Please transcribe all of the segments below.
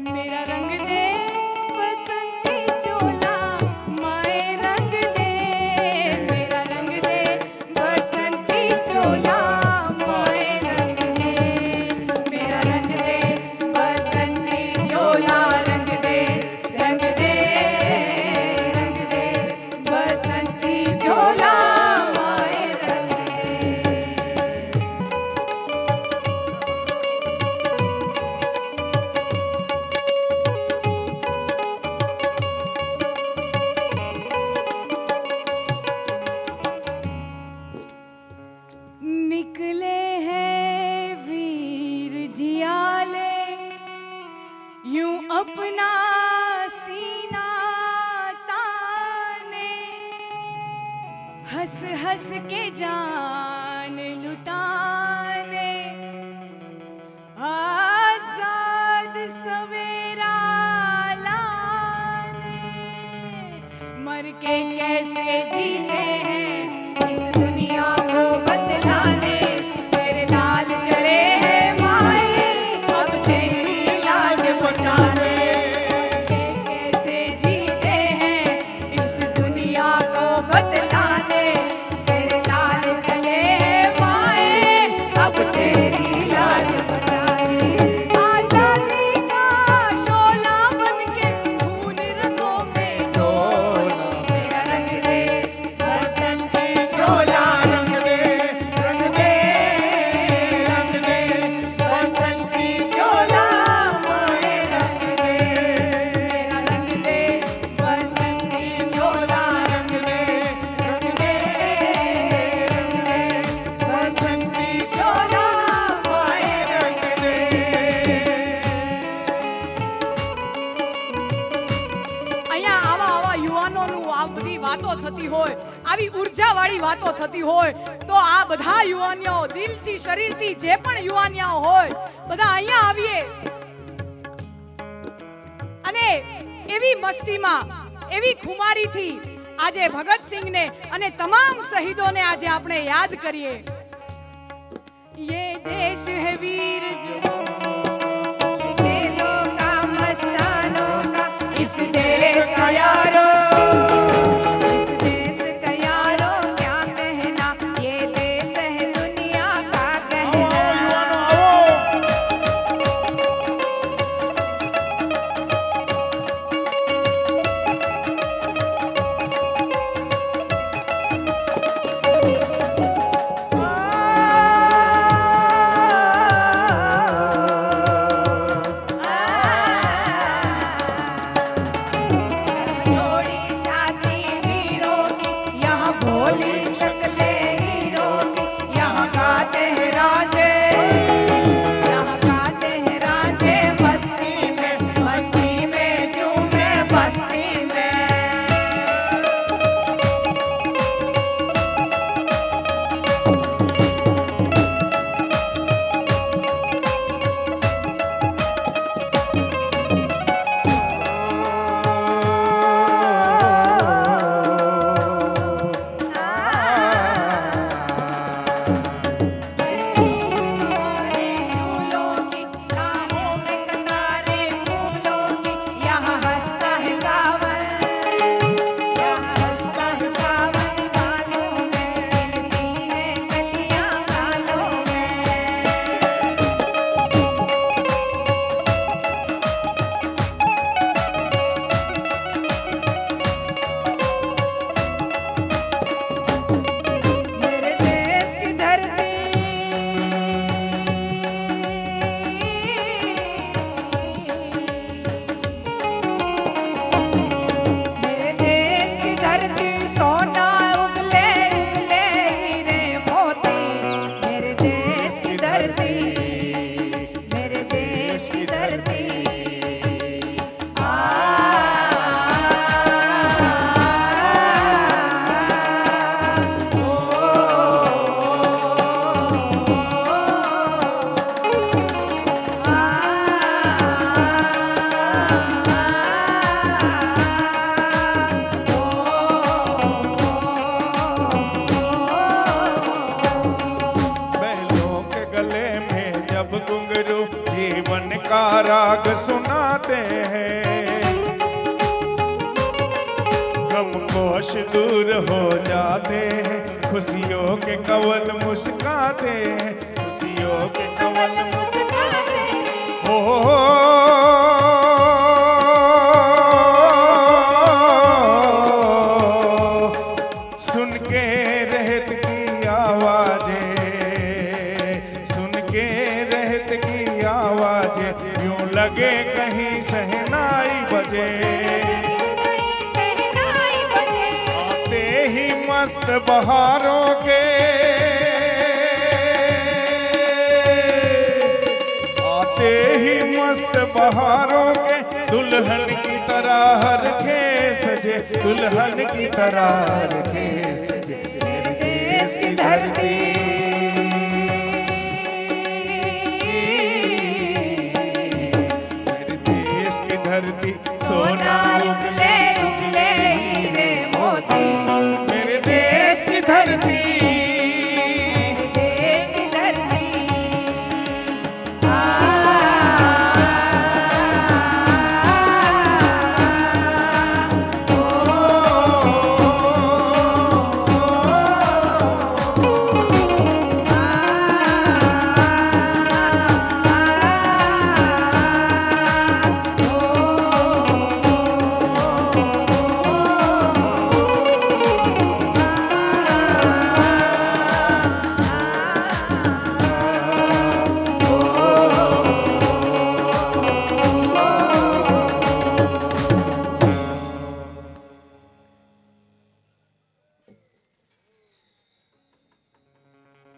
मेरा रंग दे बसंती चोला माए रंग दे, मेरा रंग दे बसंती चोला माए रंग दे, मेरा रंग दे बसंती चोला रंग दे, रंग दे, रंग दे बसंती चोला माए रंग दे। निकले हैं वीर जियाले यूं अपना सीना ताने, हंस हंस के जान लुटाने, आजाद सवेरा लाने, मर के कैसे जीते हैं इस दुनिया को बतलाने, तेरे लाल जले हैं माए अब तेरी लाज बचाने, कैसे जीते हैं इस दुनिया को बतलाने, तेरे लाल जले हैं माए अब तेरी लाज बचाने, आजादी का शोला बनके खून रगों में डोला, मेरा रंग दे बसंती चोला रंग दे, रंग दे, रंग दे बसंती चोला माए रंग दे, मेरा रंग दे बसंती चोला रंग दे, रंग दे, रंग दे बसंती चोला माए रंग दे। અહીંયા આવા આવા યુવાનોનું આ બધી વાતો થતી હોય, આવી ઉર્જાવાળી વાતો થતી હોય, તો આ બધા યુવાનીઓ દિલથી શરીરથી જે પણ યુવાનીઓ હોય બધા અહીંયા આવીએ અને એવી મસ્તીમાં એવી ખુમારીથી આજે ભગતસિંહને અને તમામ શહીદોને આજે આપણે યાદ કરીએ। ये देश है वीर जो दिलों का मस्तानों का, इस देश का यारो, इस देश का यारो क्या कहना, ये देश है दुनिया का कहना। जीवन का राग सुनाते हैं। गम कोश दूर हो जाते हैं, खुशियों के कवल मुस्काते हैं, खुशियों के कवल मुस्काते हैं। हो सुन के रहत की आवाजें, सुन के रहत की आवाजें, यूं लगे कहीं सहनाई बजे। आते ही मस्त बहारों के, आते ही मस्त बहारों के, दुल्हन की तरह हर के सजे, दुल्हन की तरह हर के सजे। मेरे देश की धरती, मेरे देश की धरती सोना उगले उगले हीरे मोती, मेरे देश की धरती, मेरे देश की धरती।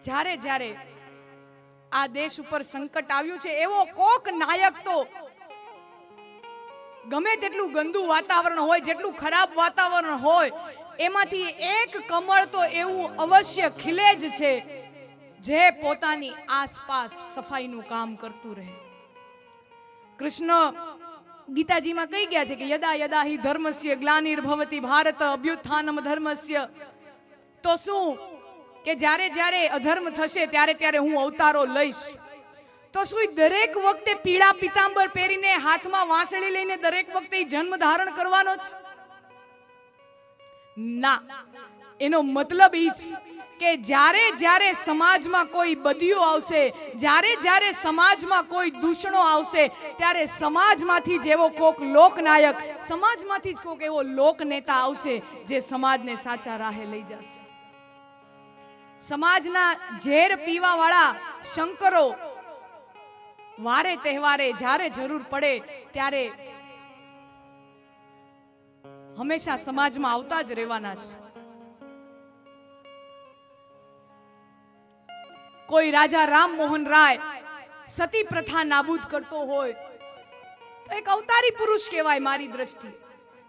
જ્યારે જ્યારે આ દેશ ઉપર સંકટ આવ્યું છે, એવો કોક નાયક તો ગમે તેટલું ગંદુ વાતાવરણ હોય, જેટલું ખરાબ વાતાવરણ હોય, એમાંથી એક કમળ તો એવું અવશ્ય ખીલે જ છે જે પોતાની આસપાસ સફાઈનું કામ કરતું રહે. કૃષ્ણ ગીતાજીમાં કહી ગયા છે કે યદા યદા હિ ધર્મસ્ય ગ્લાનિર્ભવતિ ભારત અભ્યુત્થાનમ ધર્મસ્ય. તો શું કે જ્યારે જ્યારે અધર્મ થશે ત્યારે ત્યારે હું અવતારો લઈશ. તો શું દરેક વખતે પીળા પીતાંબર પહેરીને હાથમાં વાંસળી લઈને દરેક વખતે જન્મ ધારણ કરવાનો છે? ના. એનો મતલબ એ છે કે જ્યારે જ્યારે સમાજમાં કોઈ બદીઓ આવશે, જ્યારે જ્યારે સમાજમાં કોઈ દૂષણો આવશે, ત્યારે સમાજમાંથી જેવો કોક લોકનાયક, સમાજમાંથી જ કોક એવો લોકનેતા આવશે જે સમાજને સાચા રાહે લઈ જશે. સમાજના ઝેર પીવા વાળા શંકરો વારે તહેવારે જ્યારે જરૂર પડે ત્યારે હંમેશા સમાજમાં આવતા જ રહેવાના છે. કોઈ રાજા રામ મોહન રાય સતી પ્રથા નાબૂદ કરતો હોય તો એક અવતારી પુરુષ કહેવાય મારી દ્રષ્ટિએ,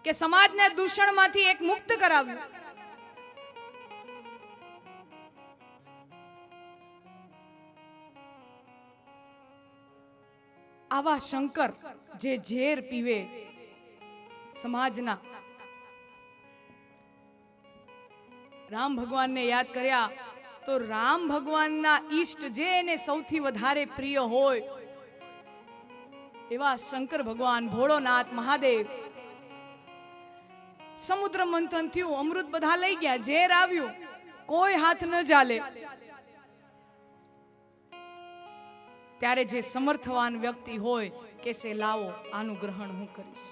કે સમાજને દૂષણમાંથી એક મુક્ત કરાવ્યું. આવા શંકર જે ઝેર પીવે સમાજના, રામ ભગવાનને યાદ કર્યા તો રામ ભગવાનના ઈષ્ટ જે એને સૌથી વધારે પ્રિય હોય એવા શંકર ભગવાન ભોળોનાથ મહાદેવ, સમુદ્ર મંથન થયું, અમૃત બધા લઈ ગયા, ઝેર આવ્યું, કોઈ હાથ ન ચાલે. ત્યારે જે સમર્થવાન વ્યક્તિ હોય કે સે લાવો આનું ગ્રહણ હું કરીશ.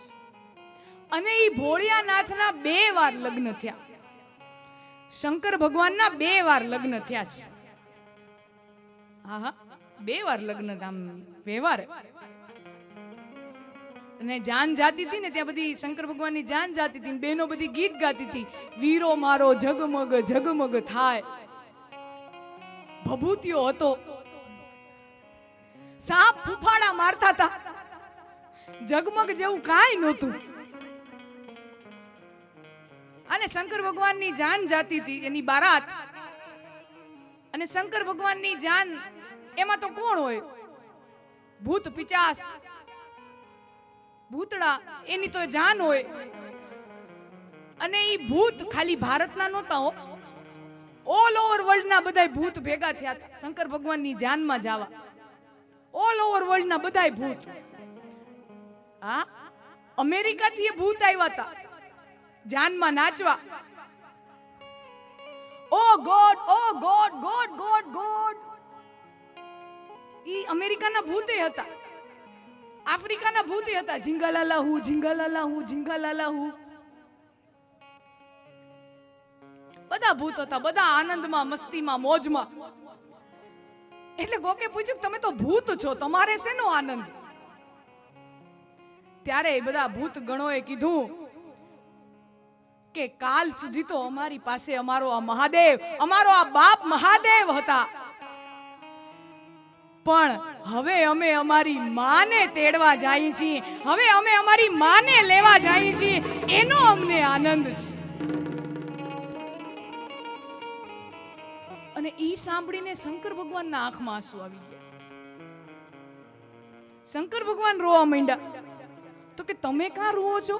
અને ઈ ભોળિયાનાથના 2 વાર લગ્ન થયા. શંકર ભગવાનના 2 વાર લગ્ન થયા છે. હા હા, 2 વાર લગ્ન, આમ વ્યવહાર. અને જાન જાતી હતી ને ત્યાં બધી શંકર ભગવાનની જાન જાતી હતી, બહેનો બધી ગીત ગાતી હતી, વીરો મારો જગમગ જગમગ થાય. ભભૂતિયો હતો, સાપ ફૂફાડા મારતા હતા, જગમગ જેવું કાંઈ નહોતું. અને શંકર ભગવાનની જાન જાતી હતી, એની બારાત. અને શંકર ભગવાનની જાન એમાં તો કોણ હોય? ભૂત પિચાસ, ભૂતડા, એની તો જાન હોય. અને ઈ ભૂત ખાલી ભારતના નહોતા હો, ઓલ ઓવર વર્લ્ડ ના બધા ભૂત ભેગા થયા હતા શંકર ભગવાનની જાનમાં જવા. ઓલ ઓવર વર્લ્ડ ના બધાય ભૂત. હા, અમેરિકા થી એ ભૂત આવ્યા હતા જાનમાં નાચવા. ઓ ગોડ, ઓ ગોડ, ગોડ ગોડ ગોડ. ઈ અમેરિકાના ભૂતે હતા, આફ્રિકાના ભૂતે હતા. ઝીંગાલાલા હું, ઝીંગાલાલા હું, ઝીંગાલાલા હું. બધા ભૂત હતા, બધા આનંદમાં, મસ્તીમાં, મોજમાં. એટલે કોકે પૂછ્યું તમે તો ભૂત છો, તમારે શેનો આનંદ? ત્યારે બધા ભૂત ગણોએ કીધું કે કાલ સુધી તો અમારી પાસે અમારો આ મહાદેવ, અમારો આ બાપ મહાદેવ હતા, પણ હવે અમે અમારી માને તેડવા જઈએ છીએ, હવે અમે અમારી માને લેવા જઈએ છીએ, એનો અમને આનંદ છે. અને ઈ સાંભળીને શંકર ભગવાનના આંખમાં આંસુ આવી ગયા. શંકર ભગવાન રોવા માંડ્યા. તો કે તમે કાં રોવો છો?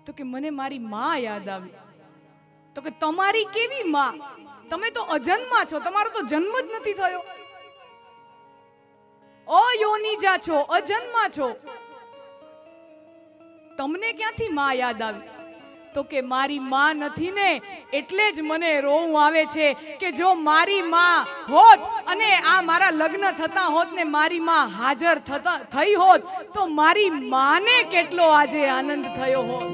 તો કે મને મારી માં યાદ આવી. તો કે તમારી કેવી માં? તમે તો અજન્મા છો, તમારો તો જન્મ જ નથી થયો, અયોનિજા છો, અજન્મા છો, તમને ક્યાંથી માં યાદ આવી? તો કે મારી માં નથી ને એટલે જ મને રોવું આવે છે કે જો મારી માં હોત અને આ મારા લગ્ન થતા હોત ને મારી માં હાજર થઈ હોત તો મારી માને કેટલો આજે આનંદ થયો હોત.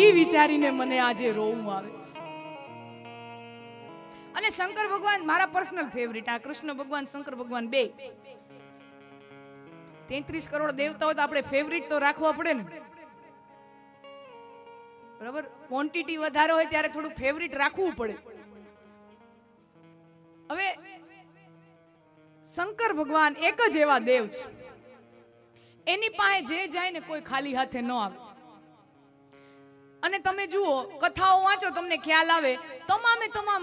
ઈ વિચારીને મને આજે રોવું આવે છે. અને શંકર ભગવાન મારા પર્સનલ ફેવરિટ. આ કૃષ્ણ ભગવાન, શંકર ભગવાન બે 33 કરોડ દેવતાઓ તો આપણે ફેવરિટ તો રાખવા પડે ને, બરાબર? ક્વોન્ટિટી વધારે હોય ત્યારે થોડું ફેવરિટ રાખવું પડે. હવે શંકર ભગવાન એક જ એવા દેવ છે, એની પાસે જે જાય ને કોઈ ખાલી હાથે ન આવે. અને તમે જુઓ, કથાઓ વાંચો, તમને ખ્યાલ આવે, તમામે તમામ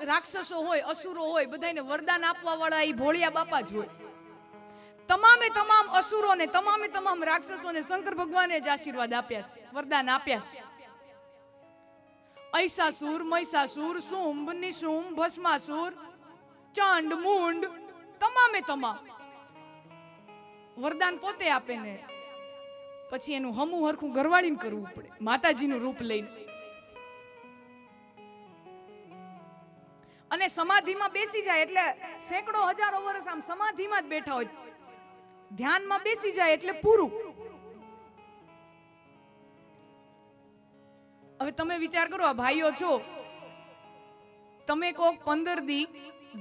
રાક્ષસો હોય, અસુરો હોય, બધાને વરદાન આપવા વાળા ઈ ભોળિયા બાપા જ હોય. તમામે તમામ અસુરોને, તમામે તમામ રાક્ષસોને શંકર ભગવાને જ આશીર્વાદ આપ્યા છે, વરદાન આપ્યા છે. અહિસાસુર, મહિષાસુર, શુંભ, નિશુંભ, ભસ્માસુર, ચાંડ, મૂંડ, તમામે તમામ વરદાન પોતે આપે ને પછી એનું હમું હરખું ગરવાડીને કરવું પડે, માતાજીનું રૂપ લઈને. અને સમાધિમાં બેસી જાય એટલે સેંકડો હજારો વર્ષ આમ સમાધિમાં જ બેઠા હોય, ધ્યાનમાં બેસી જાય એટલે પૂરું. હવે તમે વિચાર કરો, આ ભાઈઓ છો, તમે કોક 15 દી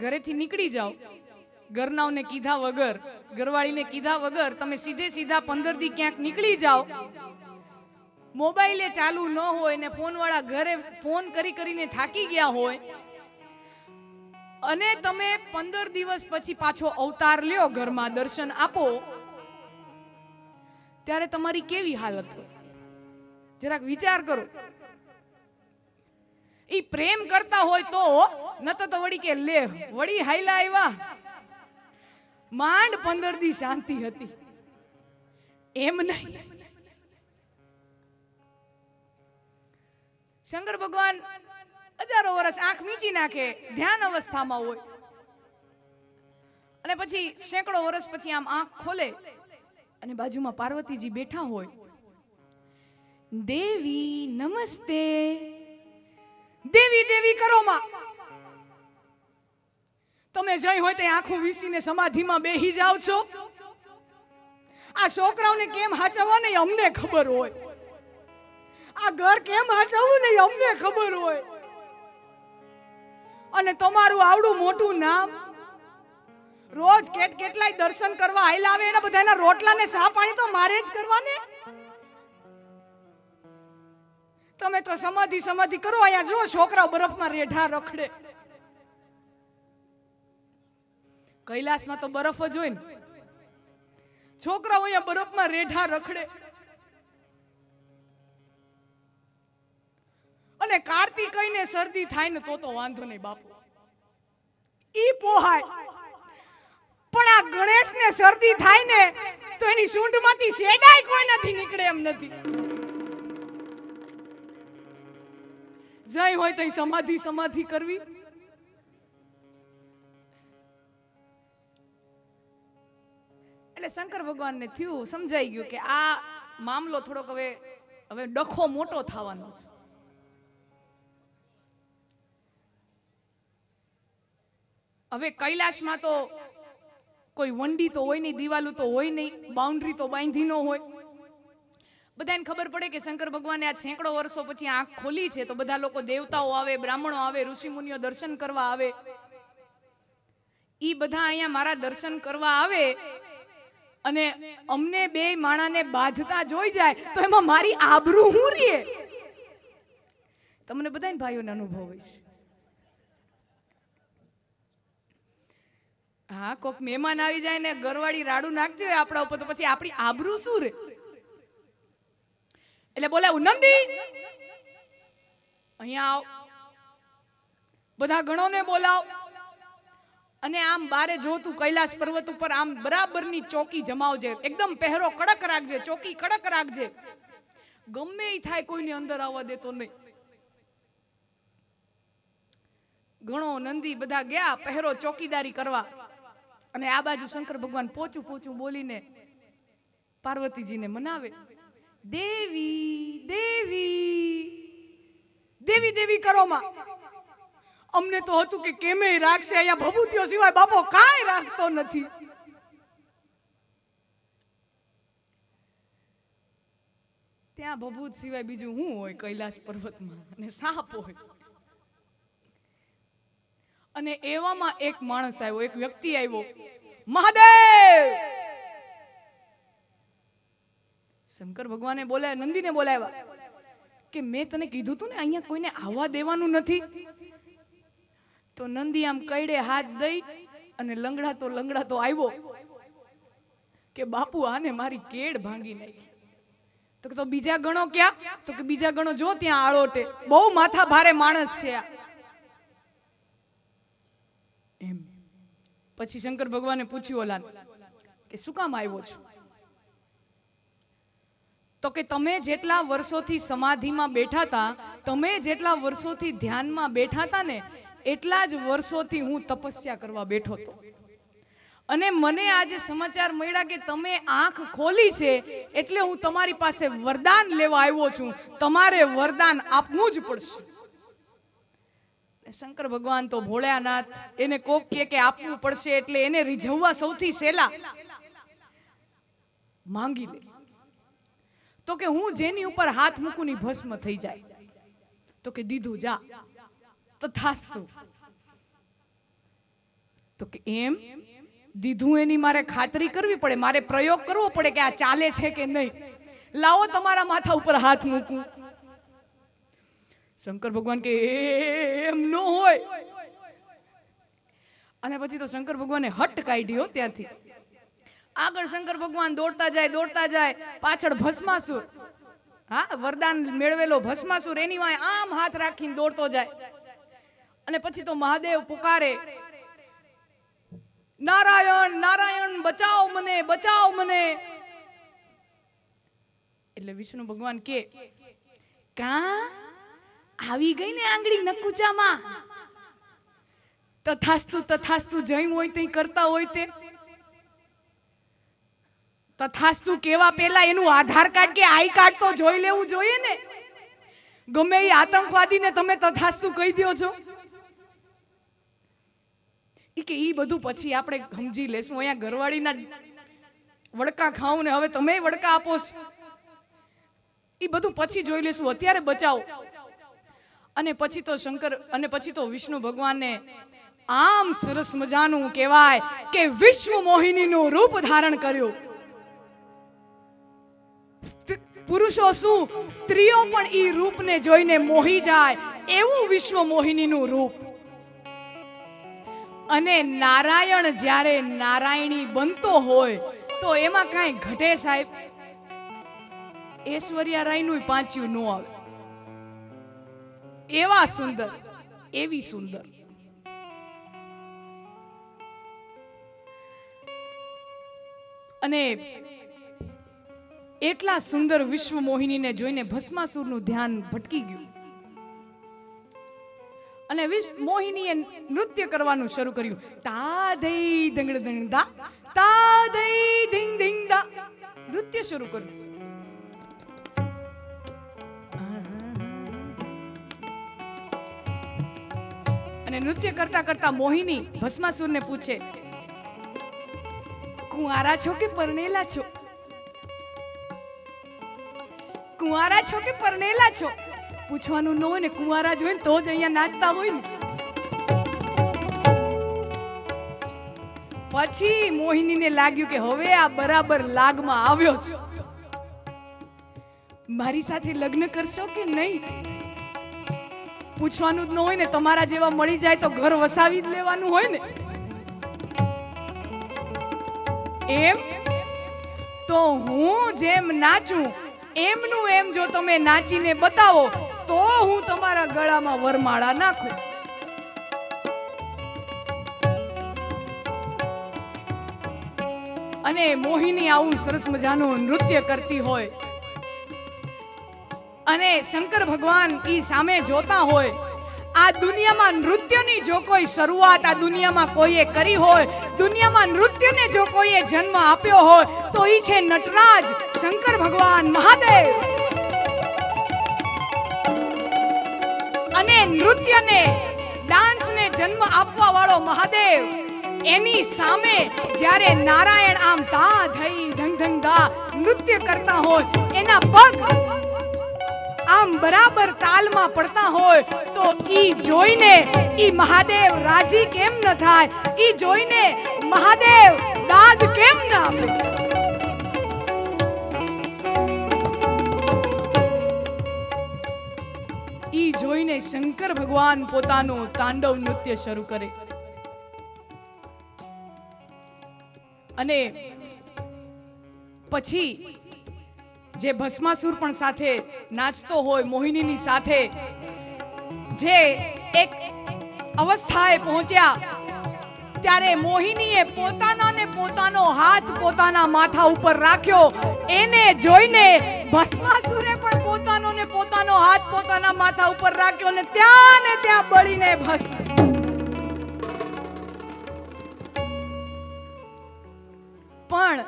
ઘરેથી નીકળી જાઓ, ઘરનાઓને કીધા વગર, ઘરવાળીને કીધા વગર તમે સીધે સીધા 15 દી ક્યાંક નીકળી જાઓ, મોબાઈલે ચાલુ ન હોય ને ફોન વાળા ઘરે ફોન કરી કરીને થાકી ગયા હોય, અને તમે 15 દિવસ પછી પાછો અવતાર લ્યો, ઘરમાં દર્શન આપો, ત્યારે તમારી કેવી હાલત હોય? જરાક વિચાર કરો. ઈ પ્રેમ કરતા હોય તો નતો તો વળી કે લે વળી હાઈલા આવ્યા, માંડ 15 દી શાંતિ હતી. એમ નહીં. શંકર ભગવાન હજારો વર્ષ આંખ મીચી નાખે, ધ્યાન અવસ્થામાં હોય, અને પછી સેંકડો વર્ષ પછી આમ આંખ ખોલે અને બાજુમાં પાર્વતીજી બેઠા હોય. દેવી નમસ્તે, દેવી દેવી કરો માં. તમે જઈ હોય તે આંખો વીસીને સમાધિમાં બેહી જાવ છો. આ છોકરાઓને કેમ હાચવવા નહીં અમને ખબર હોય, આ ઘર કેમ હાચવવું નહીં અમને ખબર હોય, અને તમારું આવડું મોટું નામ, રોજ કેટલાય દર્શન કરવા આયલા આવે, એના બધાના રોટલા ને સા પાણી તો મારે જ કરવાને. તમે તો સમાધિ કરો, અહીંયા જો છોકરાઓ બરફમાં રેઢા રખડે. કૈલાસમાં તો બરફ જ હોય ને, છોકરાઓ અહીંયા બરફમાં રેઢા રખડે. અને કાર્તિકેયને શરદી થાય ને તો વાંધો નહીં બાપુ, ઈ પોહાય. પણ આ ગણેશને શરદી થાય ને તો એની સૂંઢમાંથી શેડાય કોઈ નથી નીકળે એમ નથી. જઈ હોય તો સમાધિ કરવી. એટલે શંકર ભગવાનને થયું, સમજાઈ ગયું કે આ મામલો થોડોક હવે ડખો મોટો થવાનો છે. હવે કૈલાસમાં તો કોઈ વંડી તો હોય નહીં, દિવાલું તો હોય નહીં, બાઉન્ડ્રી તો બાંધી ન હોય. બધાને ખબર પડે કે શંકર ભગવાને આજ સેંકડો વર્ષો પછી આંખ ખોલી છે, તો બધા લોકો, દેવતાઓ આવે, બ્રાહ્મણો આવે, ઋષિ મુનિઓ દર્શન કરવા આવે. ઈ બધા અહીંયા મારા દર્શન કરવા આવે અને અમને બે માણાને બાંધતા જોઈ જાય તો એમાં મારી આબરૂ હું રે? તમને બધાને ભાઈઓને અનુભવ હોય છે. હા, કોક મહેમાન આવી જાય ને ગરવાડી રાડું નાખતી હોય આપણા ઉપર, તો પછી આપણી આબરૂ શું રે? એટલે બોલાવું, નંદી અહીંયા આવ, બધા ગણોને બોલાવ. અને આમ બારે જો તું કૈલાસ પર્વત ઉપર આમ બરાબરની ચોકી જમાવજે, એકદમ પહેરો કડક રાખજે, ચોકી કડક રાખજે, ગમે ઈ થાય કોઈની અંદર આવવા દેતો નહીં. ગણો નંદી બધા ગયા પહેરો ચોકીદારી કરવા. અને આ બાજુ શંકર ભગવાન પોચું પોચું બોલીને પાર્વતીજીને મનાવે. દેવી દેવી દેવી દેવી કરો માં. અમને તો હતું કે કેમે રાખશે, અહીંયા ભભૂતિઓ સિવાય બાપો કાંઈ રાખતો નથી. ત્યાં ભભૂત સિવાય બીજું શું હોય કૈલાસ પર્વતમાં? અને સાપ હોય. અને એવામાં એક માણસ આવ્યો, એક વ્યક્તિ આવ્યો, મહાદેવ. શંકર ભગવાને બોલાવ્યા, નંદીને બોલાવ્યા કે મેં તને કીધું તું ને અહીંયા કોઈને આવવા દેવાનું નથી. તો નંદી આમ કઈડે હાથ દઈ અને લંગડા તો આવ્યો કે બાપુ આને મારી કેડ ભાંગી નાખી. તો બીજા ગણો ક્યાં? તો કે બીજા ગણો જો ત્યાં આળોટે, બહુ માથા ભારે માણસ છે આ. એમ પછી શંકર ભગવાને પૂછ્યું ઓલાને કે શું કામ આવ્યો છો? તો કે તમે જેટલા વર્ષોથી સમાધિમાં બેઠા હતા, તમે જેટલા વર્ષોથી ધ્યાનમાં બેઠા હતા ને, એટલા જ વર્ષોથી હું તપસ્યા કરવા બેઠો હતો. અને મને આજે સમાચાર મળ્યા કે તમે આંખ ખોલી છે, એટલે હું તમારી પાસે વરદાન લેવા આવ્યો છું. તમારે વરદાન આપવું જ પડશે. શંકર ભગવાન તો ભોળાનાથ, એને કોક કે આપવું પડશે એટલે એને રીઝવવા સૌથી સહેલા માંગી લે. તો કે હું જેની ઉપર હાથ મૂકું ની ભસ્મ થઈ જાય. તો કે દીધું, જા તથાસ્તુ. તો કે એમ દીધું એની મારે ખાતરી કરવી પડે, મારે પ્રયોગ કરવો પડે કે આ ચાલે છે કે નહીં. લાવો તમારા માથા ઉપર હાથ મૂકું. શંકર ભગવાન કે એમ ન હોય. અને પછી તો શંકર ભગવાને હટ કાઢ્યો ત્યાંથી. આગળ શંકર ભગવાન દોડતા જાય, પાછળ ભસ્માસુર, હા વરદાન મેળવેલો ભસ્માસુર એની વાંહે આમ હાથ રાખીને દોડતો જાય. અને પછી તો મહાદેવ પુકારે, નારાયણ નારાયણ બચાવ મને, બચાવ મને. એટલે વિષ્ણુ ભગવાન કે કા આવી ગઈ ને આંગળી નકુચામાં? તથાસ્તુ તથાસ્તુ જઈ હોય તે કરતા હોય તે. તથાસ્તુ કેવા પેલા એનું આધાર કાર્ડ કે આઈ કાર્ડ તો જોઈ લેવું જોઈએ ને. ગમે એ આતંકવાદીને તમે તથાસ્તુ કહી દો છો. કે ઈ બધું પછી આપણે સમજી લેશું. અહીંયા ઘરવાળીના વડકા ખાવું ને હવે તમે વડકા આપો છો, ઈ બધું પછી જોઈ લેશું. અત્યારે બચાવો. અને પછી તો શંકર અને પછી તો વિષ્ણુ ભગવાનને આમ સરસ મજાનું કહેવાય કે વિશ્વ મોહિનીનું રૂપ ધારણ કર્યું. પુરુષો શું, સ્ત્રીઓ પણ ઈ રૂપને જોઈને મોહી જાય એવું વિશ્વ મોહિનીનું રૂપ. અને નારાયણ જ્યારે નારાયણી બનતો હોય તો એમાં કાંઈ ઘટે સાહેબ? ઐશ્વર્યા રાયનું પાંચ્યું ન આવે. એવા સુંદર, એવી સુંદર. અને એટલા સુંદર વિશ્વ મોહિનીને જોઈને ભસ્માસુરનું ધ્યાન ભટકી ગયું. અને મોહિનીએ નૃત્ય કરવાનું શરૂ કર્યું. તા દઈ દંગડ દંગડા, તા દઈ ધીંગ ધીંગ દા નૃત્ય શરૂ કર્યું. અને નૃત્ય કરતા કરતા મોહિની ભસ્માસુરને પૂછે, કુંવારા છો કે પરણેલા છો? કુંવારા છો કે પરણેલા છો? પૂછવાનું ન હોય ને, કુંવારા જોઈને તો જ અહીંયા નાચતા હોય ને. પછી મોહિનીને લાગ્યું કે હવે આ બરાબર લાગમાં આવ્યો છે, મારી સાથે લગ્ન કરશો કે નહીં? પૂછવાનું જ ન હોય ને, તમારા જેવા મળી જાય તો ઘર વસાવી જ લેવાનું હોય ને. એમ તો હું જેમ નાચું એમનું એમ જો તમે નાચીને બતાવો તો હું તમારા ગળામાં વરમાળા નાખું. અને મોહિની આવું સરસ મજાનું નૃત્ય કરતી હોય અને શંકર ભગવાન ઈ સામે જોતા હોય. આ દુનિયામાં નૃત્યની જો કોઈ શરૂઆત આ દુનિયામાં કોઈએ કરી હોય, દુનિયામાં નૃત્યને જો કોઈએ જન્મ આપ્યો હોય તો ઈ છે નટરાજ શંકર ભગવાન મહાદેવ. અને નૃત્યને ડાન્સને જન્મ આપવા વાળો મહાદેવ, એની સામે જ્યારે નારાયણ આમ તા ધઈ ધંગ ધંગ દા નૃત્ય કરતા હોય, એના પગ આમ બરાબર તાલમાં પડતા હોય તો ઈ જોઈને ઈ મહાદેવ રાજી કેમ ન થાય? ઈ જોઈને મહાદેવ દાદ કેમ ન આપે? ઈ જોઈને શંકર ભગવાન પોતાનું તાંડવ નૃત્ય શરૂ કરે. અને પછી જે ભસ્માસુર પણ સાથે નાચતો હોય મોહિનીની સાથે, જે એક અવસ્થાએ પહોંચ્યા ત્યારે મોહિનીએ પોતાનો હાથ પોતાના માથા ઉપર રાખ્યો. એને જોઈને ભસ્માસુરે પણ પોતાનો હાથ પોતાના માથા ઉપર રાખ્યો અને ત્યાં ને ત્યાં બળીને ભસ્મ. પણ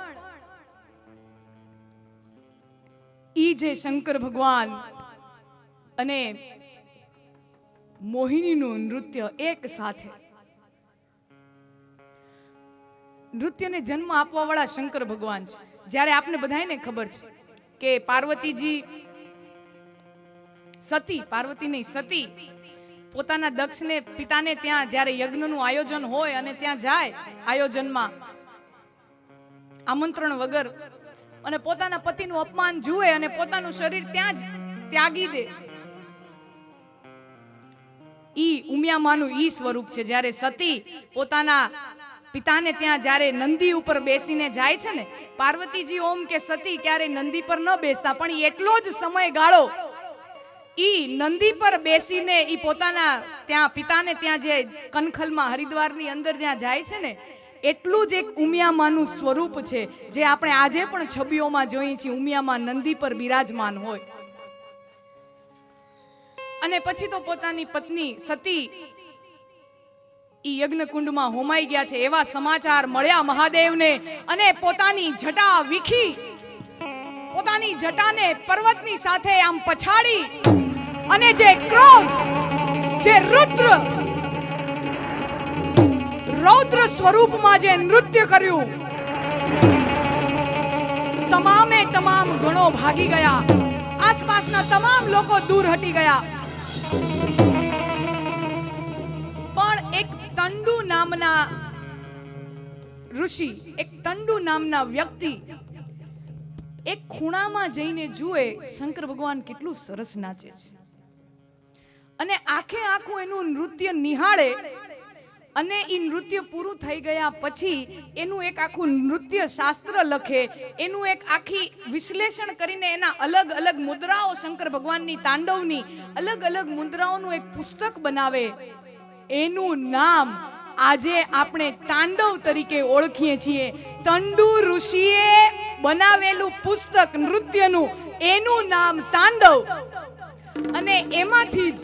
ઈ જે શંકર ભગવાન અને મોહિનીનું નૃત્ય એક સાથે, નૃત્યને જન્મ આપવા વાળા શંકર ભગવાન છે. જ્યારે આપને બધાને ખબર છે કે પાર્વતી સતી પોતાના દક્ષને પિતાને ત્યાં જ્યારે યજ્ઞનું આયોજન હોય અને ત્યાં જાય, આયોજનમાં આમંત્રણ વગર, અને પોતાના પતિનું અપમાન જુએ અને પોતાનું શરીર ત્યાં જ ત્યાગી દે. ઈ ઉમિયામાનું ઈ સ્વરૂપ છે. જ્યારે સતી પોતાના પિતાને ત્યાં જ્યારે નંદી ઉપર બેસીને જાય છે ને, પાર્વતીજી ઓમ કે સતી ક્યારે નંદી પર ન બેસતા, પણ એટલો જ સમયગાળો ઈ નંદી પર બેસીને ઈ પોતાના ત્યાં પિતાને ત્યાં જે કનખલમાં હરિદ્વારની અંદર જ્યાં જાય છે ને, એટલું જ એક ઉમિયામાનું સ્વરૂપ છે જે આપણે આજે પણ છબીઓમાં જોઈએ છીએ. ઉમિયામાં નંદી પર બિરાજમાન હોય. અને પછી તો પોતાની પત્ની સતી ઈ યજ્ઞકુંડમાં હોમાઈ ગયા છે એવા સમાચાર મળ્યા મહાદેવને, અને પોતાની જટા વીખી, પોતાની જટાને પર્વતની સાથે આમ પછાડી અને જે ક્રોધ, જે રૌદ્ર સ્વરૂપમાં જે નૃત્ય કર્યું, તમામ ગણો ભાગી ગયા. આસપાસના તમામ લોકો દૂર હટી ગયા. પણ એક તંડુ નામના ઋષિ, એક તંડુ નામના વ્યક્તિ એક ખૂણામાં જઈને જુએ શંકર ભગવાન કેટલું સરસ નાચે છે, અને આખું એનું નૃત્ય નિહાળે. અને એ નૃત્ય પૂરું થઈ ગયા પછી એનું એક આખું નૃત્ય શાસ્ત્ર લખે, એનું એક આખી વિશ્લેષણ કરીને એના અલગ અલગ મુદ્રાઓ, શંકર ભગવાનની તાંડવની અલગ અલગ મુદ્રાઓનું એક પુસ્તક બનાવે. એનું નામ આજે આપણે તાંડવ તરીકે ઓળખીએ છીએ. તંડુ ઋષિએ બનાવેલું પુસ્તક નૃત્યનું, એનું નામ તાંડવ. અને એમાંથી જ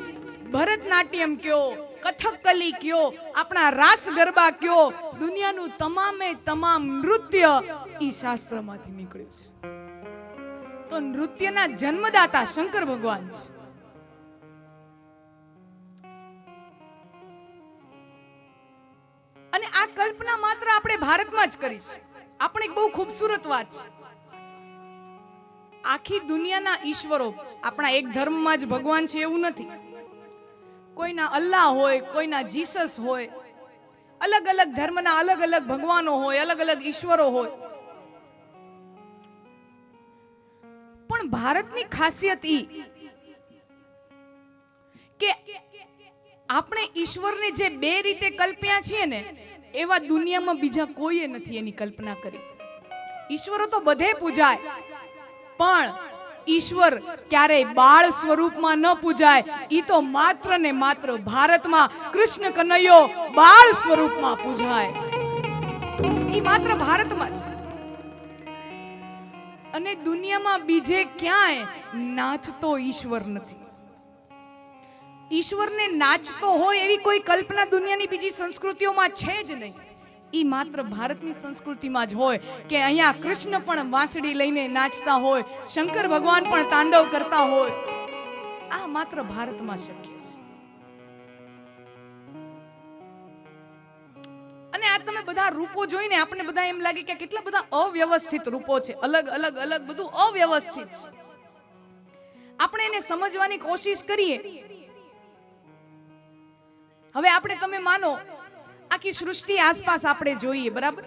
ભરતનાટ્યમ કયો, કથકલી કયો, આપણા રાસ ગરબા કયો, દુનિયાનું તમામે તમામ નૃત્ય ઈ શાસ્ત્રમાંથી નીકળ્યું છે. તો નૃત્યના જન્મદાતા શંકર ભગવાન છે. અને આ કલ્પના માત્ર આપણે ભારતમાં જ કરી છે. આપણે એક બહુ ખૂબસૂરત વાત છે, આખી દુનિયાના ઈશ્વરો આપણા એક ધર્મમાં જ ભગવાન છે એવું નથી. કોઈના અલ્લાહ હોય, કોઈના જીસસ હોય, અલગ અલગ ધર્મના અલગ અલગ ભગવાનો હોય, અલગ અલગ ઈશ્વરો હોય. પણ ભારતની ખાસિયત ઈ કે આપણે ઈશ્વરને જે બે રીતે કલ્પ્યા છીએ ને, એવા દુનિયામાં બીજા કોઈએ નથી એની કલ્પના કરી. ઈશ્વરો તો બધે પૂજાય, પણ ઈશ્વર ક્યારેય બાળ સ્વરૂપમાં ન પૂજાય. ઈ તો માત્ર ને માત્ર ભારતમાં કૃષ્ણ કનૈયો બાળ સ્વરૂપમાં પૂજાય. ઈ માત્ર ભારતમાં જ. અને દુનિયામાં બીજે ક્યાંય નાચતો ઈશ્વર નથી. ઈશ્વરને નાચતો હોય એવી કોઈ કલ્પના દુનિયાની બીજી સંસ્કૃતિઓમાં છે જ નહીં. ઈ માત્ર ભારતની સંસ્કૃતિમાં જ હોય કે અહીંયા કૃષ્ણ પણ વાંસળી લઈને નાચતા હોય, શંકર ભગવાન પણ તાંડવ કરતા હોય. આ માત્ર ભારતમાં શક્ય છે. અને આ તમે બધા રૂપો જોઈને આપણને બધા એમ લાગે કે કેટલા બધા અવ્યવસ્થિત રૂપો છે, અલગ અલગ અલગ બધું અવ્યવસ્થિત છે. આપણે એને સમજવાની કોશિશ કરીએ. હવે આપણે તમે માનો આખી સૃષ્ટિ આસપાસ આપણે જોઈએ, બરાબર?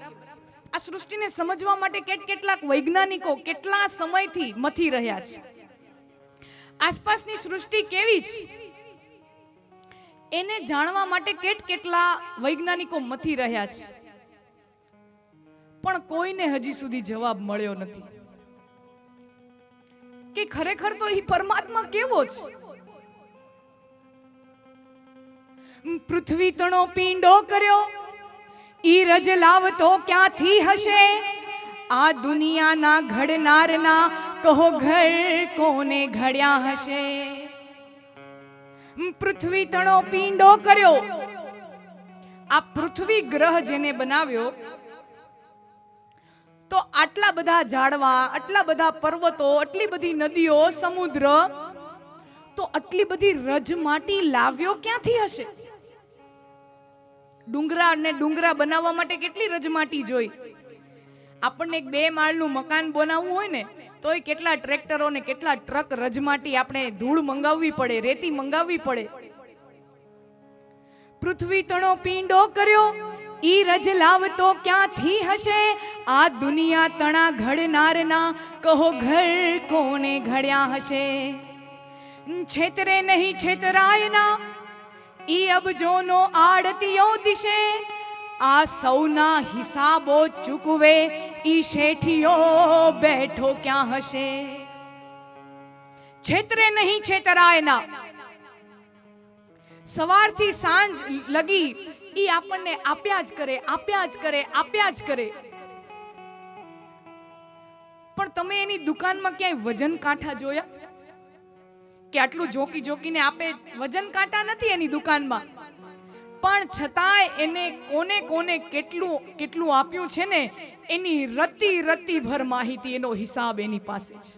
આ સૃષ્ટિને સમજવા માટે કેટલાક વૈજ્ઞાનિકો કેટલા સમયથી મથી રહ્યા છે. આસપાસની સૃષ્ટિ કેવી છે એને જાણવા માટે કેટલા વૈજ્ઞાનિકો મથી રહ્યા છે, પણ કોઈને હજી સુધી જવાબ મળ્યો નથી કે ખરેખર તો એ પરમાત્મા કેવો છે. પૃથ્વી તણો પીંડો કર્યો, ઈ રજ લાવતો ક્યાંથી હશે? આ દુનિયાના ઘડનારના કહો ઘર કોને ઘડ્યા હશે? પૃથ્વી તણો પીંડો કર્યો. આ પૃથ્વી ગ્રહ જેને બનાવ્યો, તો આટલા બધા ઝાડવા, આટલા બધા પર્વતો, આટલી બધી નદીઓ, સમુદ્ર, તો આટલી બધી રજમાટી લાવ્યો ક્યાંથી હશે? ડુંગરા બનાવવા માટે કેટલી રજમાટી જોઈ. આપણને એક 2 માળનું મકાન બનાવવું હોય ને, તોય કેટલા ટ્રેક્ટરો ને કેટલા ટ્રક રજમાટી, આપણે ધૂળ મંગાવવી પડે, રેતી મંગાવવી પડે. પૃથ્વી તણો પીંડો કર્યો, ઈ રજ લાવતો ક્યાંથી હશે? આ દુનિયા તણા ઘડનારના કહો ઘર કોને ઘડ્યા હશે? છેતરે નહીં છેતરાય ના, ઈ અબજોનો આડતીઓ દિશે. આ સૌના હિસાબો ચૂકવે, ઈ શેઠીઓ બેઠો ક્યાં હશે? છેતરે નહીં છેતરાય ના. સવારથી સાંજ લગી ઈ આપણને આપ્યા જ કરે, આપ્યા જ કરે, આપ્યા જ કરે. પણ તમે એની દુકાનમાં ક્યાંય વજન કાંઠા જોયા કે આટલું જોકી જોકીને આપે? વજન કાંટા નથી એની દુકાનમાં, પણ છતાંય એને કોને કોને કેટલું કેટલું આપ્યું છે ને, એની રત્તી ભર માહિતી, એનો હિસાબ એની પાસે છે.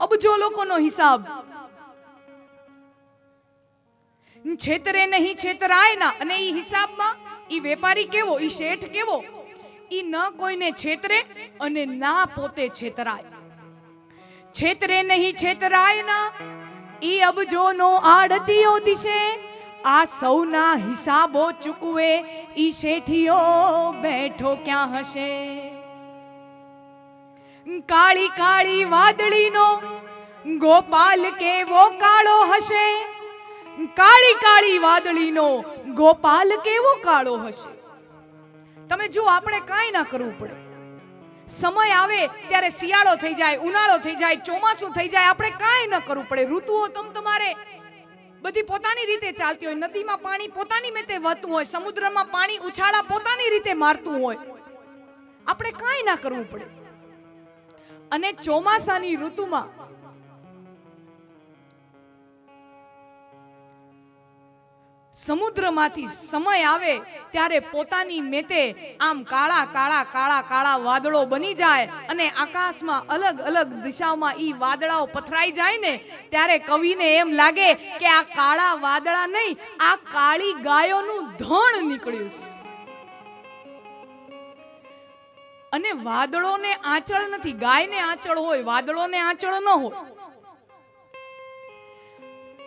અબજો લોકોનો હિસાબ. છેતરે નહીં છેતરાય ના. અને ઈ હિસાબમાં ઈ વેપારી કેવો, ઈ શેઠ કેવો? ઈ ન કોઈને છેતરે અને ના પોતે છેતરાય. છેતરે નહીં છેતરાય ના, ઈ અબજોનો આડતીઓ દિશે. આ સૌના હિસાબો ચૂકવે, ઈ શેઠીઓ બેઠો ક્યાં હશે? કાળી કાળી વાદળીનો ગોપાલ કેવો કાળો હશે? કાળી કાળી વાદળીનો ગોપાલ કેવો કાળો હશે? તમે જો, આપણે કાંઈ ના કરવું પડે. સમય આવે ત્યારે શિયાળો થઈ જાય, ઉનાળો થઈ જાય, ચોમાસું થઈ જાય, આપણે કાંઈ ન કરવું પડે. ઋતુઓ તમારે બધી પોતાની રીતે ચાલતી હોય. નદીમાં પાણી પોતાની રીતે વહેતું હોય, સમુદ્રમાં પાણી ઉછાળા પોતાની રીતે મારતું હોય. આપણે કાંઈ ના કરવું પડે. અને ચોમાસાની સમુદ્રમાંથી સમય આવે ત્યારે પોતાની મેતે આમ કાળા કાળા કાળા કાળા વાદળો બની જાય અને આકાશમાં અલગ અલગ દિશાઓમાં ઈ વાદળાઓ પથરાઈ જાય ને ત્યારે કવિને એમ લાગે કે આ કાળા વાદળા નહીં, આ કાળી ગાયોનું ધણ નીકળ્યું છે. અને વાદળોને આંચળ નથી, ગાયને આંચળ હોય, વાદળોને આંચળ ન હોય.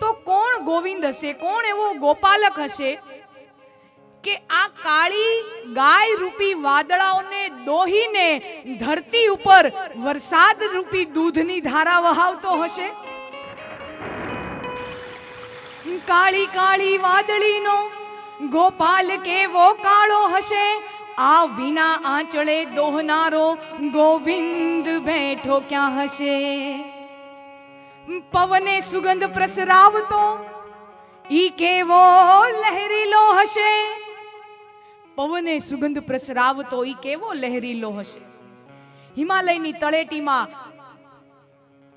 તો કોણ ગોવિંદ હશે, કોણ એવો ગોપાલક હશે કે આ કાળી ગાય રૂપી વાદળાઓને દોહીને ધરતી ઉપર વરસાદ રૂપી દૂધની ધારા વહાવતો હશે? કાળી કાળી વાદળીનો ગોપાલ કેવો કાળો હશે, આ વિના આંચળે દોહનારો ગોવિંદ બેઠો ક્યાં હશે? પવને સુગંધ પ્રસરાવતો ઈ કેવો લહેરીલો હશે, પવને સુગંધ પ્રસરાવતો ઈ કેવો લહેરીલો હશે. હિમાલયની તળેટીમાં,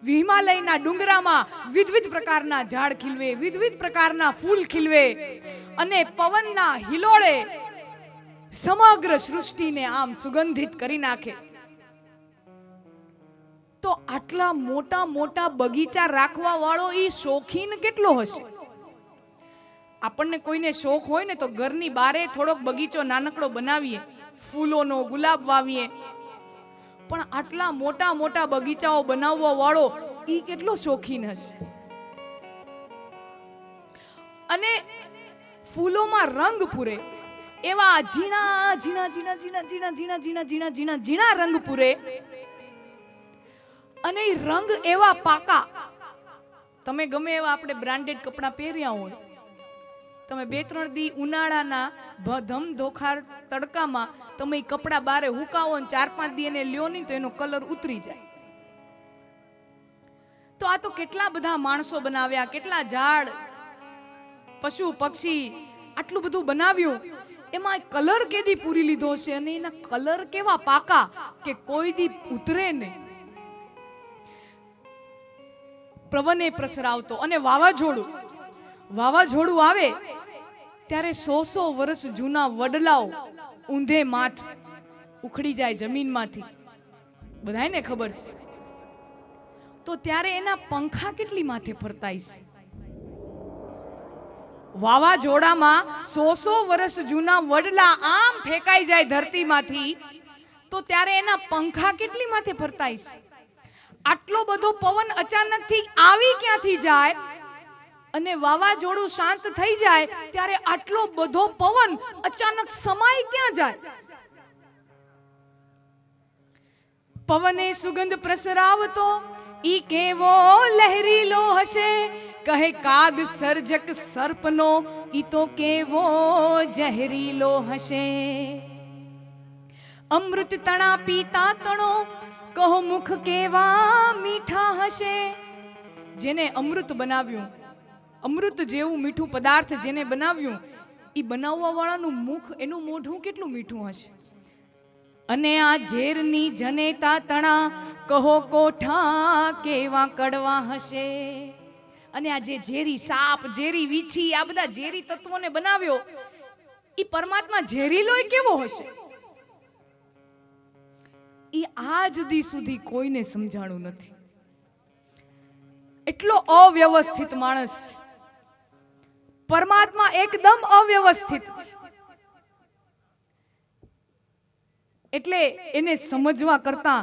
હિમાલયના ડુંગરામાં વિવિધ પ્રકારના ઝાડ ખીલવે, વિવિધ પ્રકારના ફૂલ ખીલવે અને પવનના હિલોળે સમગ્ર સૃષ્ટિને આમ સુગંધિત કરી નાખે. તો આટલા મોટા મોટા બગીચા રાખવા વાળો ઈ શોખીન કેટલો હશે? આપણને કોઈને શોખ હોય ને તો ઘરની બારે થોડોક બગીચો નાનકડો બનાવીએ, ફૂલોનો, ગુલાબ વાવીએ, પણ આટલા મોટા મોટા બગીચાઓ બનાવવા વાળો ઈ કેટલો શોખીન હશે? અને ફૂલોમાં રંગ પૂરે, એવા ઝીણા ઝીણા ઝીણા ઝીણા ઝીણા ઝીણા ઝીણા ઝીણા ઝીણા ઝીણા રંગ પૂરે અને એ રંગ એવા પાકા. તમે ગમે એવા આપણે બ્રાન્ડેડ કપડાં પહેર્યા હોય, તમે 2-3 દી ઉનાળાના ધમ ધોખાર તડકામાં તમે એ કપડાં બારે હુકાવો ને 4-5 દી એને લ્યો નહીં તો એનો કલર ઉતરી જાય. તો આ તો કેટલા બધા માણસો બનાવ્યા, કેટલા ઝાડ, પશુ પક્ષી, આટલું બધું બનાવ્યું, એમાં કલર કેદી પૂરી લીધો છે અને એના કલર કેવા પાકા કે કોઈ દી ઉતરે નહીં. પવને પ્રસરાવતો અને વાવાઝોડું આવે ત્યારે 100 વર્ષ જૂના વડલાઓ ઊંધે માથ ઉખડી જાય જમીનમાંથી, બધાયને ખબર છે. તો ત્યારે એના પંખા કેટલી માથે ફરતાય છે? વાવાઝોડામાં 100 વર્ષ જૂના વડલા આમ ફેંકાઈ જાય ધરતીમાંથી, તો ત્યારે એના પંખા કેટલી માથે ફરતાય છે? આટલો બધો પવન અચાનકથી આવી ક્યાંથી જાય? અને વાવાઝોડું શાંત થઈ જાય ત્યારે આટલો બધો પવન અચાનક સમાય ક્યાં જાય? પવને સુગંધ પ્રસરાવતો ઈ કેવો લહેરીલો હશે, કહે કાગ સર્જક સર્પનો ઈ તો કેવો ઝેરીલો હશે. અમૃત તણા પીતા તણો કહો મુખ કેવા મીઠા હશે. જેને અમૃત બનાવ્યું, અમૃત જેવું મીઠું પદાર્થ જેને બનાવ્યું, એ બનાવવા વાળાનું મુખ, એનું મોઢું કેટલું મીઠું હશે. અને આ ઝેરની જનેતા તણા કહો કોઠા કેવા કડવા હશે. અને આ જે ઝેરી સાપ, ઝેરી વીછી, આ બધા ઝેરી તત્વોને બનાવ્યો, એ પરમાત્મા ઝેરીલોય કેવો હશે? એ આજ દી સુધી કોઈને સમજાણું નથી. એટલો અવ્યવસ્થિત માણસ, પરમાત્મા એકદમ અવ્યવસ્થિત છે. એટલે એને સમજવા કરતા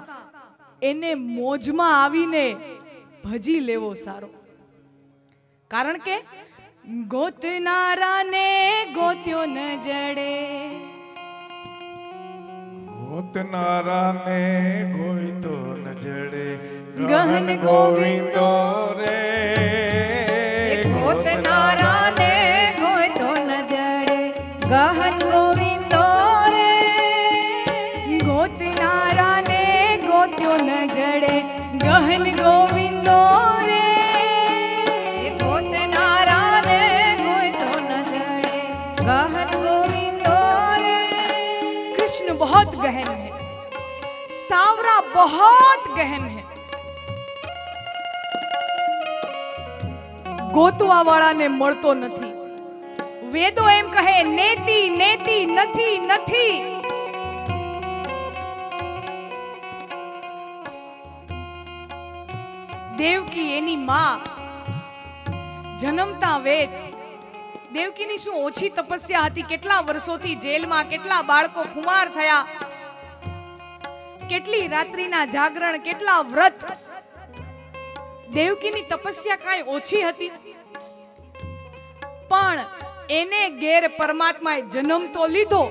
એને મોજમાં આવીને ભજી લેવો સારો. કારણ કે ગોતનારાને ગોત્યો ન જડે, ગોતનારાને ગોઈતો ન જડે, ગહન ગોવિંદો રે. ગોતનારાને ગોઈતો ન જડે, ગહન ગોવિંદો રે. ગોતનારાને ગોત્યો ન જડે, ગહન ગોવિંદો રે. ગોતનારાને ગોઈતો ન જડે, ગહન ગોવિંદો રે. कृष्ण बहुत गहन है, सावरा बहुत गहन है. ગોતવા વાળાને મળતો નથી, વેદો એમ કહે નેતિ નેતિ નથી નથી. દેવકી એની માં જન્મતા વેદ. દેવકીની શું ઓછી તપસ્યા હતી? કેટલા વર્ષોથી જેલમાં, કેટલા બાળકો ખુમાર થયા, કેટલી રાત્રિના જાગરણ, કેટલા વ્રત. દેવકીની તપસ્યા કાંઈ ઓછી હતી? પણ એને ઘેર પરમાત્માએ જન્મ તો લીધો,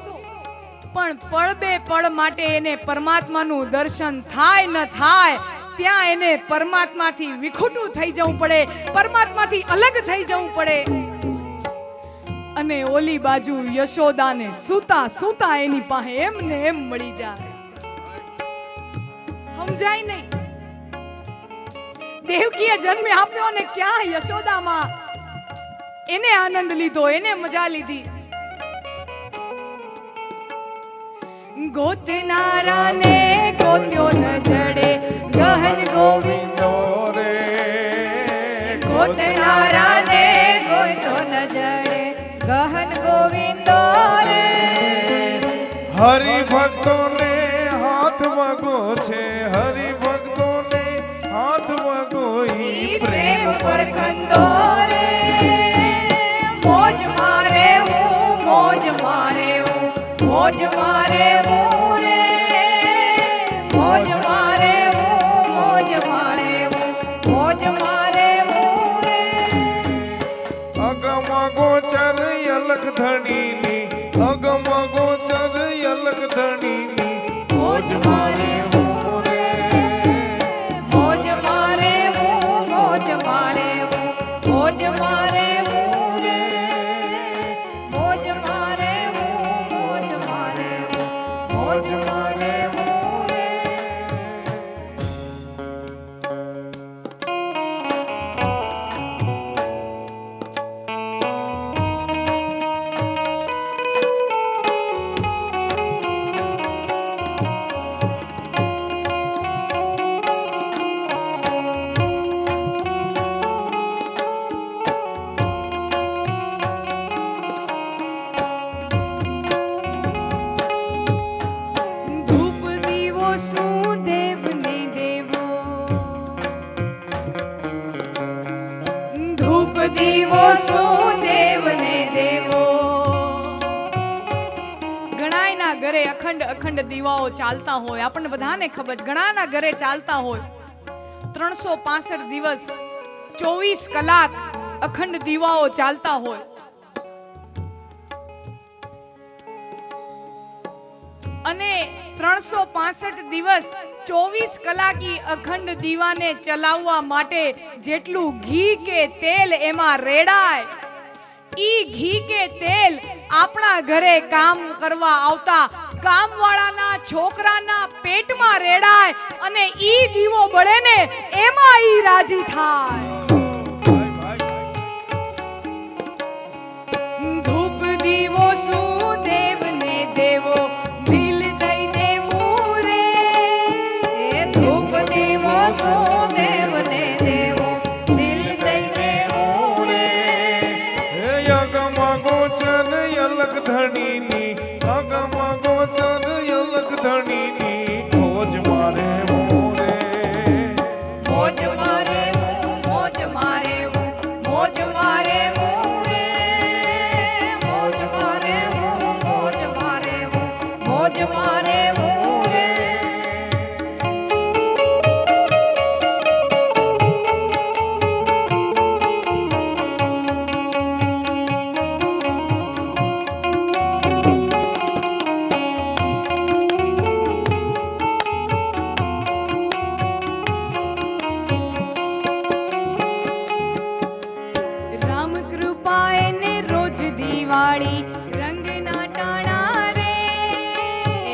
પણ પળ બે પળ માટે એને પરમાત્માનું દર્શન થાય ન થાય ત્યાં એને પરમાત્માથી વિખૂટું થઈ જવું પડે, પરમાત્માથી અલગ થઈ જવું પડે. અને ઓલી બાજુ યશોદાને સૂતા સૂતા એની પાસે એમને એમ મળી જાય. સમજાય નહીં? દેવકીએ જન્મ આપ્યો અને ક્યાં યશોદામાં એને આનંદ લીધો, એને મજા લીધી. ગોતનારા ને ગોત્યો ન જડે ગહન ગોવિંદો રે ગોતનારા ને ગોત્યો ન જડે ગહન ગોવિંદો રે. હરિ ભક્તો ને હાથ વગો છે, હરિ ભક્તો ને હાથ વગો ઈ પ્રેમ પર કંદો રે. મોજ મારે હું, મોજ મારે હું, મોજ મારે હું રે. મોજ મારે હું, મોજ મારે હું, મોજ મારે હું રે. અગમ ગોચર અલગ ધણીની, અગમ ગોચર અલગ ધણીની મોજ મારે હું રે. મોજ મારે હું, મોજ મારે હું, મોજ મારે હું રે. મોજ મારે હું, મોજ મારે હું, મોજ મારે હું રે. ધૂપ દીવો શું દેવને દેવો, ધૂપ દીવો શું દેવને દેવો. ઘણાયના ઘરે અખંડ અખંડ દીવાઓ ચાલતા હોય, આપણને બધાને ખબર છે. ઘણાના ઘરે ચાલતા હોય 365 દિવસ 24 કલાક અખંડ દીવાઓ ચાલતા હોય. અને 365 દિવસ 24 કલાક ઈ અખંડ દીવાને ચલાવવા માટે જેટલું ઘી કે તેલ એમાં રેડાય, ઈ ઘી કે તેલ આપણા ઘરે કામ કરવા આવતા કામવાળાના છોકરાના પેટમાં રેડાય અને ઈ દીવો બળે ને એમાં ઈ રાજી થાય. ધૂપ દીવો શું દેવને દેવો, દિલ દઈ દેવું રે. એ ધૂપ દીવો શું દેવને દેવો, દિલ દઈ દેવું રે. હે અગમ ગોચર અલગ ધણીની, અગમ ગોચર અલગ ધણીની ખોજ મારે હું રે. મોજ મારે હું, મોજ મારે હું, મોજ મારે હું રે. મોજ મારે હું, મોજ મારે હું, મોજ મારે હું રે. રામ કૃપા એને રોજ દિવાળી રંગના ટાણા રે.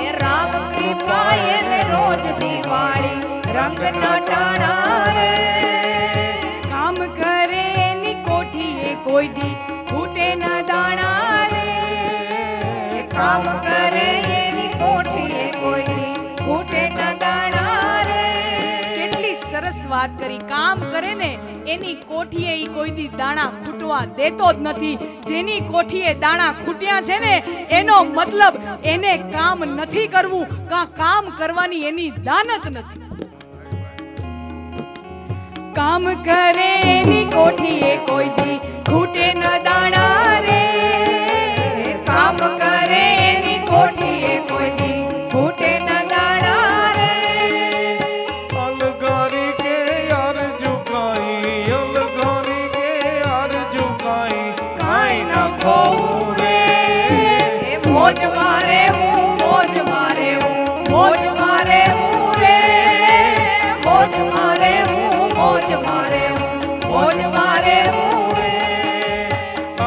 એ રામ કૃપા એને રોજ દિવાળી રંગના ટાણા રે. કામ કરે એની કોઠીએ કોઈ દી ફૂટે ન દાણા રે. કામ કરે એની કોઠીએ કોઈ દી ફૂટે ન દાણા રે. કેટલી સરસ વાત વાત કરી, કામ કરે ને એની કોઠીએ ઈ કોઈ દી દાણા ખૂટવા દેતો જ નથી. જેની કોઠીએ દાણા ખૂટ્યા છે ને એનો મતલબ એને કામ નથી કરવું, કામ કરવાની એની દાનત નથી. કામ કરે એની કોઠીએ કોઈ દી ખૂટે ન દાણા રે. કામ કરે એની કોઠીએ કોઈ દી ખૂટે ન દાણા રે. अलगारी के यार झुकाई, अलगारी के यार झुकाई, काई ना खोऊं रे. મોજ મારે હું, મોજ મારે હું, મોજ મારે હું રે. મોજ મારે હું, મોજ મારે હું, મોજ મારે હું રે.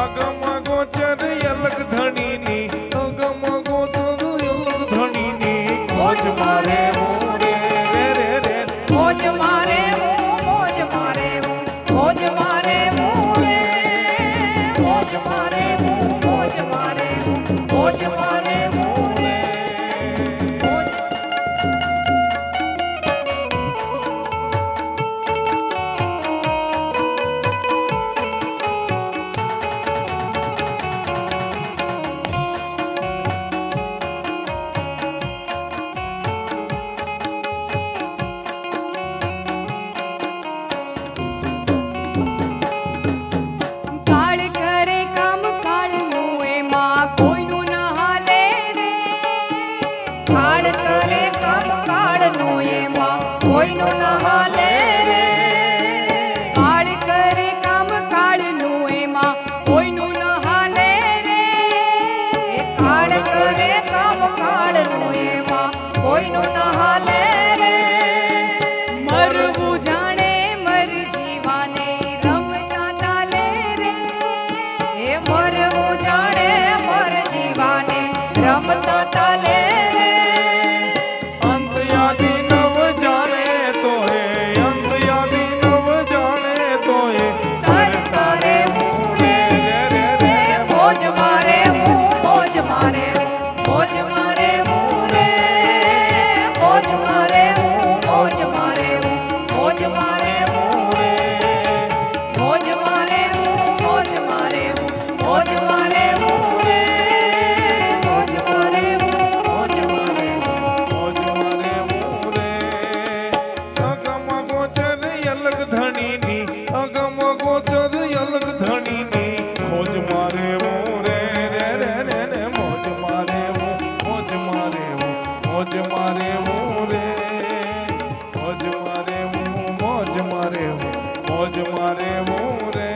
अगम गोचर अलग धनी नी, अगम गोचर अलग धनी नी, खोज मारे मोरे रे रे रे. મોજ મારે હું, મોજ મારે હું, મોજ મારે હું રે. મોજ મારે હું, મોજ મારે હું, મોજ મારે હું રે. કાળ કરે કામ કાળનું એમાં કોઈનું ન હાલે રે. કાળ કરે કામ કાળનું એમાં કોઈનું ન હાલે રે. કાળ કરે કામ કાળનું એમાં કોઈનું ન હાલે રે. કાળ કરે કામ કાળનું એમાં કોઈનું ન હાલે રે. મરવું જાણે મર જીવાને રમતા તાલે રે. એ મરવું જાણે મર જીવાને રમતા તાલે રે. अंत यादी नव जाने तो है, अंत यादी नव जाने तो है, करता रे रे रे रे. મોજ મારે હું, મોજ મારે હું, મોજ મારે હું રે. મોજ મારે હું, મોજ મારે હું, મોજ મારે હું રે. મોજ મારે હું, મોજ મારે હું, મોજ મારે હું રે. મોજ મારે હું, મોજ મારે હું. खोज मारे मोरे. अगम गोचर अलग धनी नी, अगम गोचर अलग धनी नी, खोज मारे मोरे रे रे रे रे. मौज मारे मो, मौज मारे मो, मौज मारे मोरे. मौज मारे मो, मौज मारे मो, मौज मारे मोरे.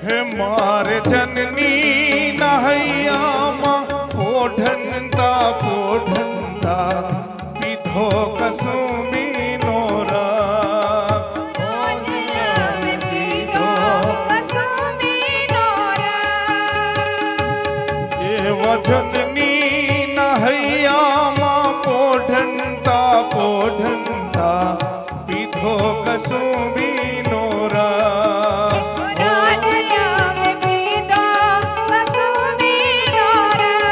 हे मारे जननी नहैयामा पोढंता पोढंता पीधो कसुमी नोरा. રાજ્યમે પીધો કસુમી નોરા. એ વજનની નહૈયામાં પોઢંતા પોઢંતા પીધો કસુમી નોરા. રાજ્યમે પીધો કસુમી નોરા.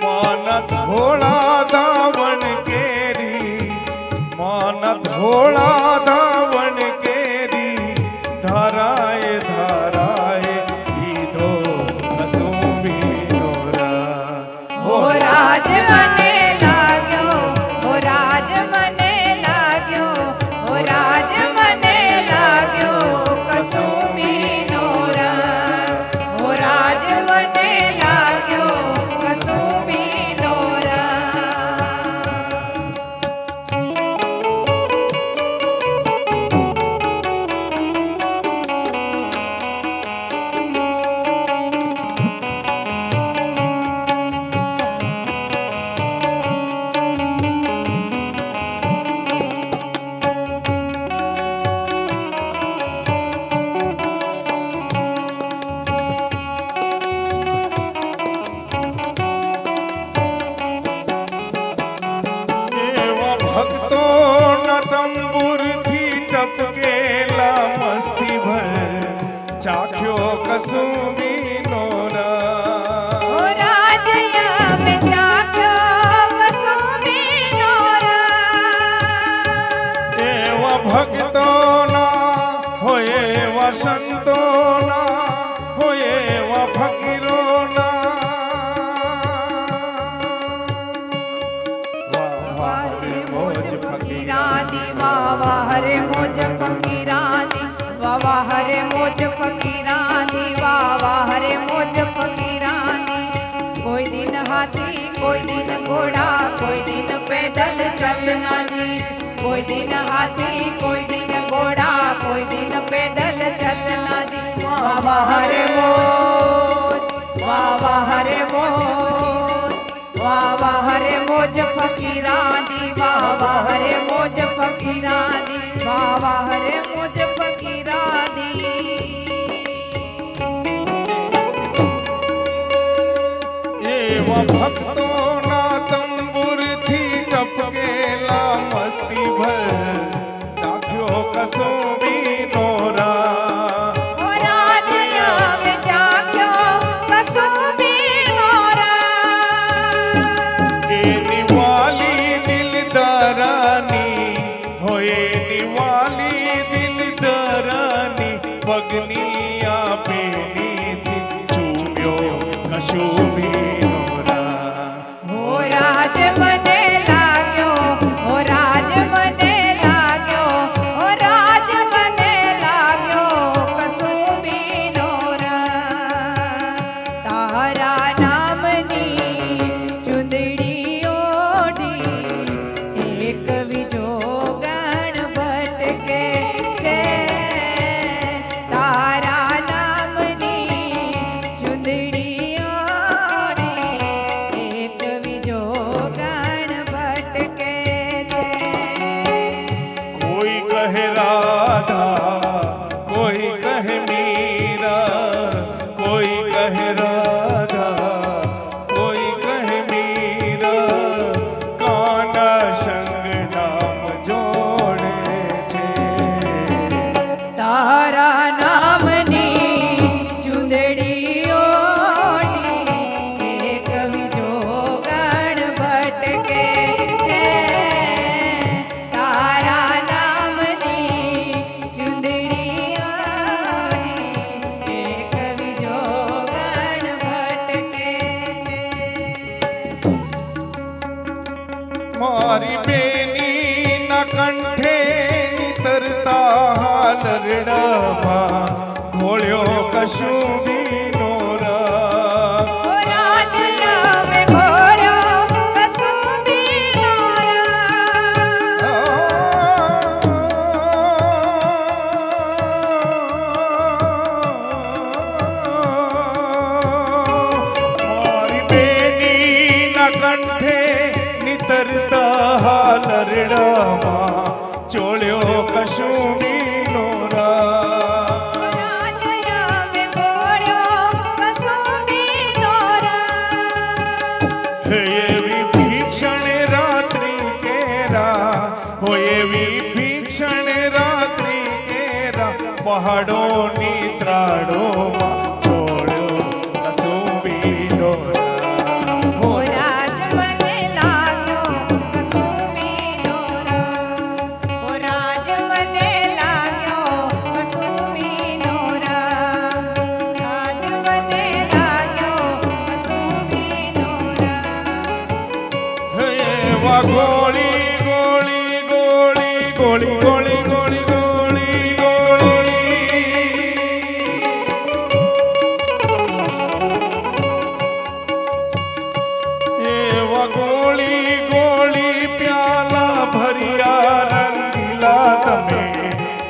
માન ધોળા ધાવણ કેરી, માન ધોળા ધાવણ કેરી, ધારાએ ધારાએ પીધો કસુમી નોરા. ઓ રાજ મને લાગ્યો, ઓ રાજ મને લાગ્યો, ઓ રાજ મને લાગ્યો કસુમી નોરા. ઓ રાજ મને લાગ્યો કસુમી નોરા. એવા સંતોના હોય એવા ફકીરોના વાહ રે મોજ ફકીરાદી વાહ હરે મોજ ફકીરાદી વાહ હરે મોજ ફકીરાદી વાહ હરે મોજ ફકીરાદી કોઈ દિન હાથી કોઈ દિન ઘોડા કોઈ દિન पैदल चलना जी कोई दिन हाथी कोई दिन घोड़ा कोई दिन पैदल चलना जी वाह हरे मोज वाह हरे मोज वाह हरे मोज फकीरादी वाह हरे मोज फकीरादी वाह हरे मोज फकीरादी એવા ભક્તોના તંબુરથી ટપકેલા મસ્તી ભર ચાખ્યો કસુંબીનો રા ओ राजया में जाक्यो कसुंबीनो रा એની વાલી દિલદારાની હોય એની વાલી દિલદારાની પગની આપેનીથી ચૂમ્યો કશુંબીનો રા ओ राज मने लाग्यो ओ राज मने लाग्यो ओ राज मने लाग्यो कसुंबीनो रा तारा नामनी चुंदड़ी ओढ़ी एक विजो गण भटके છે તારા નામની ચુંદડી ઓઢી એક વિજો ગણ ભટકે છે કોઈ કહે રાધા કોઈ કહે મીરા કોઈ કહે રાધા કોઈ કહે મીરા કાના સંગ નામ જોડે છે તારા નામની ચુંદડી ઓઢી એક વિજો ગણ ભટકે છે તારા નામની ચુંદડી ઓઢી એક વિજો ગણ ભટકે છે મારી બેની ના કંઠે નિતરતા હાલ રડવા ઘોળ્યો કશુંબીનો રા ઓ રાજયા મે ઘોડ્યો કસુંબીનો રા મારી બેની ના કંઠે નિતરતા હાલ રડવા ચોળ્યો કશુંબીનો રા રાજયા મે ઘોડ્યો કસુંબીનો રા હે એવી ભીષણ રાત્રિ કેરા હોય એવી ભીષણ રાત્રિ કેરા પહાડોની ત્રાડોમાં છોડ્યો કસુંબીનો રા ઓ રાજ મને લાગ્યો કસુંબીનો રા ઓ રાજ મને લાગ્યો કસુંબીનો રા રાજ મને લાગ્યો કસુંબીનો રા એવા ગોળી ગોળી ગોળી ગોળી ગોળી ગોળી ગોળી ગોળી એવા ગોળી ગોળી પ્યાલા ભર્યા રંગીલા તમે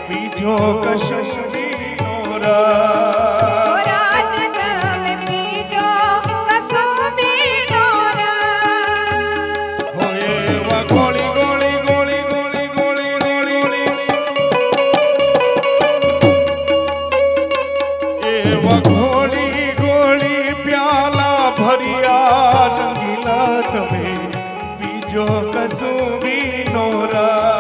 પીજો કશુંબીનો રા ઓ રાજ તમે પીજો કસુંબીનો રા હોય એવા ગોળી ગોળી ગોળી ગોળી ગોળી ગોળી એવા ગોળી ગોળી પ્યાલા ભર્યા રંગીલા તમે પીજો કસુંબીનો રા